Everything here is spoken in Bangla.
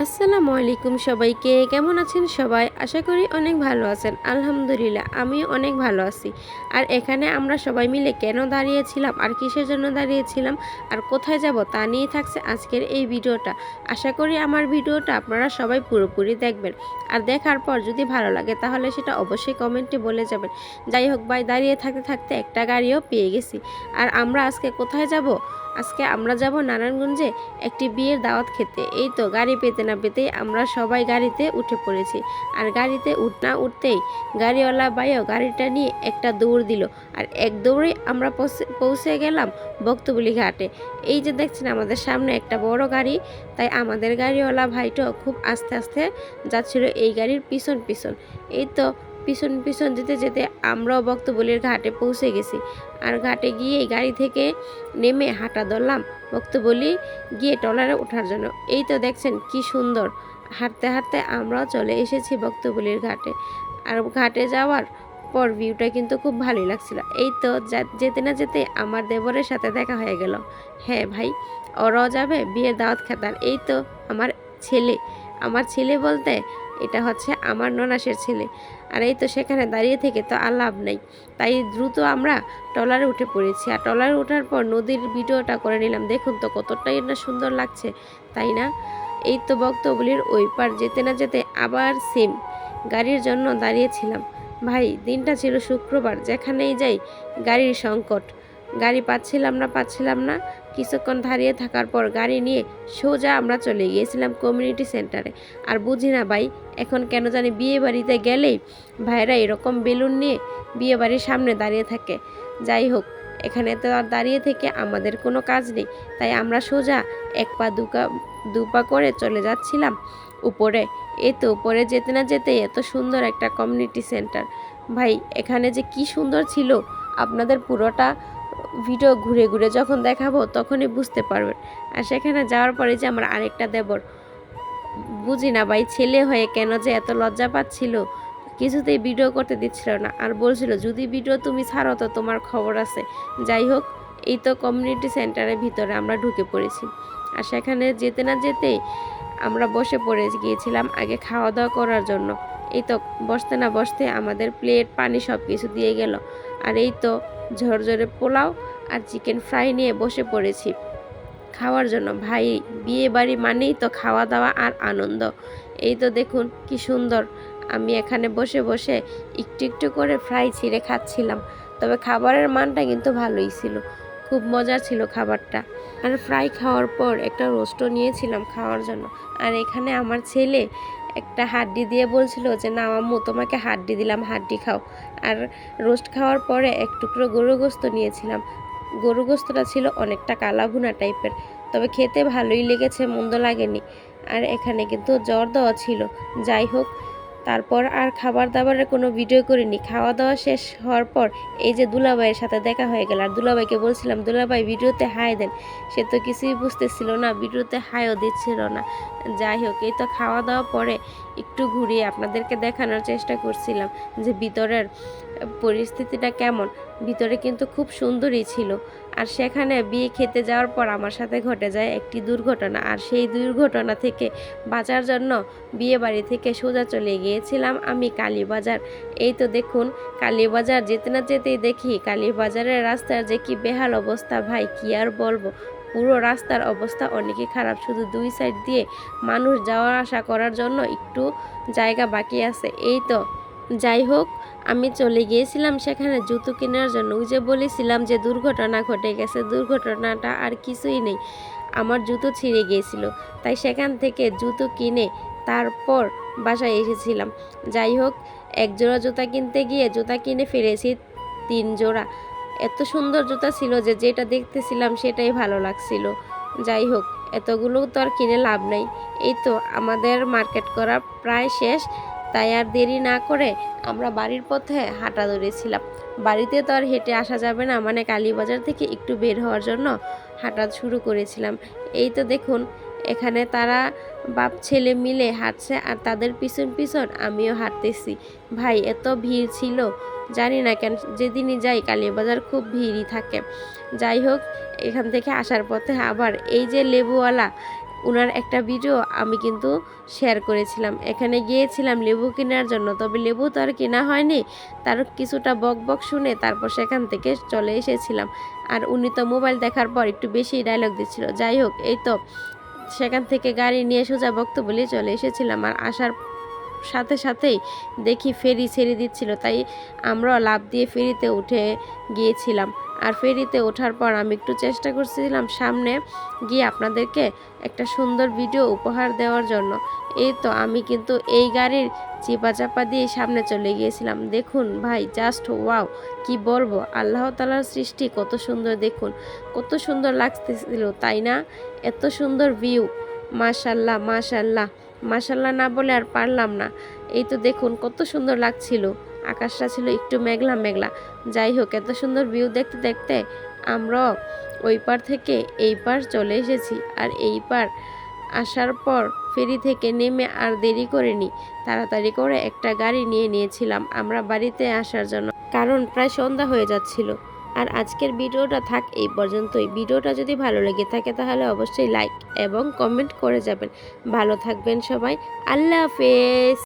আসসালামু আলাইকুম সবাইকে। কেমন আছেন সবাই? আশা করি অনেক ভালো আছেন। আলহামদুলিল্লাহ আমিও অনেক ভালো আছি। আর এখানে আমরা সবাই মিলে কেন দাঁড়িয়েছিলাম আর কিসের জন্য দাঁড়িয়েছিলাম আর কোথায় যাব তা নিয়ে থাকছে আজকের এই ভিডিওটা। আশা করি আমার ভিডিওটা আপনারা সবাই পুরোপুরি দেখবেন। আর দেখার পর যদি ভালো লাগে তাহলে সেটা অবশ্যই কমেন্টে বলে যাবেন। যাই হোক ভাই, দাঁড়িয়ে থাকতে থাকতে একটা গাড়িও পেয়ে গেছি। আর আমরা আজকে কোথায় যাব? আজকে আমরা যাব নারায়ণগঞ্জে একটি বিয়ের দাওয়াত খেতে। এই তো গাড়ি পেতে না পেতেই আমরা সবাই গাড়িতে উঠে পড়েছি। আর গাড়িতে না উঠতেই গাড়িওয়ালা ভাইও গাড়িটা নিয়ে একটা দৌড় দিল। আর এক দৌড়ে আমরা পৌঁছে গেলাম বক্তবলি ঘাটে। এই যে দেখছেন আমাদের সামনে একটা বড় গাড়ি, তাই আমাদের গাড়িওয়ালা ভাইটাও খুব আস্তে আস্তে যাচ্ছিল এই গাড়ির পিছন পিছন। এই তো পিছন পিছন যেতে যেতে আমরাও বক্তবলির ঘাটে পৌঁছে গেছি। আর ঘাটে গিয়ে গাড়ি থেকে নেমে হাঁটা ধরলাম বক্তবলি গিয়ে ট্রলারে ওঠার জন্য। এই তো দেখছেন কি সুন্দর, হাঁটতে হাঁটতে আমরাও চলে এসেছি বক্তবলির ঘাটে। আর ঘাটে যাওয়ার পর ভিউটা কিন্তু খুব ভালোই লাগছিল। এই তো যেতে না যেতে আমার দেবরের সাথে দেখা হয়ে গেল। হ্যাঁ ভাই, ওরাও যাবে বিয়ের দাওয়াত খেতার। এই তো আমার ছেলে, আমার ছেলে বলতে এটা হচ্ছে আমার ননাসের ছেলে। আর এই তো সেখানে দাঁড়িয়ে থেকে তো আর লাভ নেই, তাই দ্রুত আমরা ট্রলারে উঠে পড়েছি। আর ট্রলারে ওঠার পর নদীর ভিডিওটা করে নিলাম। দেখুন তো কতটাই না সুন্দর লাগছে, তাই না? এই তো বক্তবলির ওই পার যেতে না যেতে আবার সেম গাড়ির জন্য দাঁড়িয়েছিলাম। ভাই দিনটা ছিল শুক্রবার, যেখানেই যাই গাড়ির সংকট। গাড়ি পাচ্ছিলাম না। কিছুক্ষণ দাঁড়িয়ে থাকার পর গাড়ি নিয়ে সোজা আমরা চলে গিয়েছিলাম কমিউনিটি সেন্টারে। আর বুঝি না ভাই, এখন কেন জানি বিয়ে বাড়িতে গেলেই ভাইরা এরকম বেলুন নিয়ে বিয়ে বাড়ির সামনে দাঁড়িয়ে থাকে। যাই হোক, এখানে তো আর দাঁড়িয়ে থেকে আমাদের কোনো কাজ নেই, তাই আমরা সোজা এক পা দু পা করে চলে যাচ্ছিলাম উপরে। এই তো উপরে যেতে না যেতে এত সুন্দর একটা কমিউনিটি সেন্টার। ভাই এখানে যে কি সুন্দর ছিল, আপনাদের পুরোটা ভিডিও ঘুরে ঘুরে যখন দেখাবো তখনই বুঝতে পারবেন। আর সেখানে যাওয়ার পরে যে আমার আরেকটা দেবর, বুঝি না ভাই ছেলে হয়ে কেন যে এত লজ্জা পাচ্ছিল, কিছুতেই ভিডিও করতে দিচ্ছিল না। আর বলছিল যদি ভিডিও তুমি ছাড়ো তো তোমার খবর আছে। যাই হোক, এই তো কমিউনিটি সেন্টারের ভিতরে আমরা ঢুকে পড়েছি। আর সেখানে যেতে না যেতেই আমরা বসে পড়ে গিয়েছিলাম আগে খাওয়া দাওয়া করার জন্য। এই তো বসতে না বসতে আমাদের প্লেট পানি সব কিছু দিয়ে গেল। আর এই তো ঝরঝরে পোলাও আর চিকেন ফ্রাই নিয়ে বসে পড়েছি খাওয়ার জন্য। ভাই বিয়ে বাড়ি মানেই তো খাওয়া দাওয়া আর আনন্দ। এই তো দেখুন কি সুন্দর, আমি এখানে বসে বসে একটু একটু করে ফ্রাই ছিঁড়ে খাচ্ছিলাম। তবে খাবারের মানটা কিন্তু ভালোই ছিল, খুব মজার ছিল খাবারটা। আর ফ্রাই খাওয়ার পর একটা রোস্টও নিয়েছিলাম খাওয়ার জন্য। আর এখানে আমার ছেলে একটা হাড্ডি দিয়ে বলছিল যে না আম্মু তোমাকে হাড্ডি দিলাম, হাড্ডি খাও। আর রোস্ট খাওয়ার পরে এক টুকরো গরু গোস্ত নিয়েছিলাম। গরু গোস্তটা ছিল অনেকটা কালা ভুনা টাইপের, তবে খেতে ভালোই লেগেছে, মন্দ লাগেনি। আর এখানে কিন্তু জ্বর দেওয়া ছিল। যাই হোক, তারপর আর খাবার দাবারের কোনো ভিডিও করিনি। খাওয়া দাওয়া শেষ হওয়ার পর এই যে দুলাভাইয়ের সাথে দেখা হয়ে গেল। আর দুলাভাইকে বলছিলাম দুলাভাই ভিডিওতে হাই দেন, সে তো কিছুই বুঝতেছিল না, ভিডিওতে হাইও দিচ্ছিল না। যাই হোক, এই তো খাওয়া দাওয়া পরে একটু ঘুরিয়ে আপনাদেরকে দেখানোর চেষ্টা করছিলাম যে ভিতরের পরিস্থিতিটা কেমন। ভিতরে কিন্তু খুব সুন্দরই ছিল। আর সেখানে বিয়ে খেতে যাওয়ার পর আমার সাথে ঘটে যায় একটি দুর্ঘটনা। আর সেই দুর্ঘটনা থেকে বাঁচার জন্য বিয়ে বাড়ি থেকে সোজা চলে গিয়েছিলাম আমি কালীবাজার। এই তো দেখুন, কালীবাজার যেতে না যেতেই দেখি কালীবাজারের রাস্তার যে কি বেহাল অবস্থা, ভাই কি আর বলবো। পুরো রাস্তার অবস্থা অনেকই খারাপ, শুধু দুই সাইড দিয়ে মানুষ যাওয়া আসা করার জন্য একটু জায়গা বাকি আছে। এই তো যাই হোক, আমি চলে গিয়েছিলাম সেখানে জুতো কেনার জন্য। ওই যে বলেছিলাম যে দুর্ঘটনা ঘটে গেছে, দুর্ঘটনাটা আর কিছুই নেই, আমার জুতো ছিঁড়ে গিয়েছিল। তাই সেখান থেকে জুতো কিনে তারপর বাসায় এসেছিলাম। যাই হোক, এক জোড়া জুতা কিনতে গিয়ে জুতা কিনে ফেলেছি 3 জোড়া। এত সুন্দর জুতা ছিল যে যেটা দেখতেছিলাম সেটাই ভালো লাগছিল। যাই হোক, এতগুলো তো আর কিনে লাভ নাই। এই তো আমাদের মার্কেট করা প্রায় শেষ, তাই আর দেরি না করে আমরা বাড়ির পথে হাঁটা ধরেছিলাম। বাড়িতে তো আর হেঁটে আসা যাবে না, মানে কালীবাজার থেকে একটু বের হওয়ার জন্য হাঁটা শুরু করেছিলাম। এই তো দেখুন, এখানে তারা বাপ ছেলে মিলে হাঁটছে আর তাদের পিছন পিছন আমিও হাঁটতেছি। ভাই এত ভিড় ছিল, জানি না কেন যেদিনই যাই কালীবাজার খুব ভিড়ই থাকে। যাই হোক, এখান থেকে আসার পথে আবার এই যে লেবুওয়ালা, ওনার একটা ভিডিও আমি কিন্তু শেয়ার করেছিলাম। এখানে গিয়েছিলাম লেবু কেনার জন্য, তবে লেবু তো আর কেনা হয়নি। তার কিছুটা বক বক শুনে তারপর সেখান থেকে চলে এসেছিলাম। আর উনি তো মোবাইল দেখার পর একটু বেশি ডায়লগ দিচ্ছিল। যাই হোক, এই তো সেখান থেকে গাড়ি নিয়ে সোজা বক্তব্যে চলে এসেছিলাম। আর আসার সাথে সাথেই দেখি ফেরি ছেড়ে দিচ্ছিল, তাই আমরা লাফ দিয়ে ফেরিতে উঠে গিয়েছিলাম। আর ফেরিতে ওঠার পর আমি একটু চেষ্টা করছিলাম সামনে গিয়ে আপনাদেরকে একটা সুন্দর ভিডিও উপহার দেওয়ার জন্য। এই তো আমি কিন্তু এই গাড়ির চিপা চাপা দিয়ে সামনে চলে গিয়েছিলাম। দেখুন ভাই, জাস্ট ওয়াও, কি বলবো, আল্লাহ তাআলার সৃষ্টি কত সুন্দর, দেখুন কত সুন্দর লাগতেছিল, তাই না? এত সুন্দর ভিউ, মাশাল্লাহ মাশাল্লাহ মাশাল্লাহ না বলে আর পারলাম না। এই তো দেখুন কত সুন্দর লাগছিল, আকাশটা ছিল একটু মেঘলা মেঘলা। যাই হোক, এত সুন্দর ভিউ দেখতে দেখতে আমরা ওই পার থেকে এই পার চলে এসেছি। আর এই পার আসার পর ফেরি থেকে নেমে আর দেরি করিনি, তাড়াতাড়ি করে একটা গাড়ি নিয়ে নিয়েছিলাম আমরা বাড়িতে আসার জন্য, কারণ প্রায় সন্ধ্যা হয়ে যাচ্ছিল। আর আজকের ভিডিওটা থাক এই পর্যন্তই। ভিডিওটা যদি ভালো লেগে থাকে তাহলে অবশ্যই লাইক এবং কমেন্ট করে যাবেন। ভালো থাকবেন সবাই, আল্লাহ হাফেজ।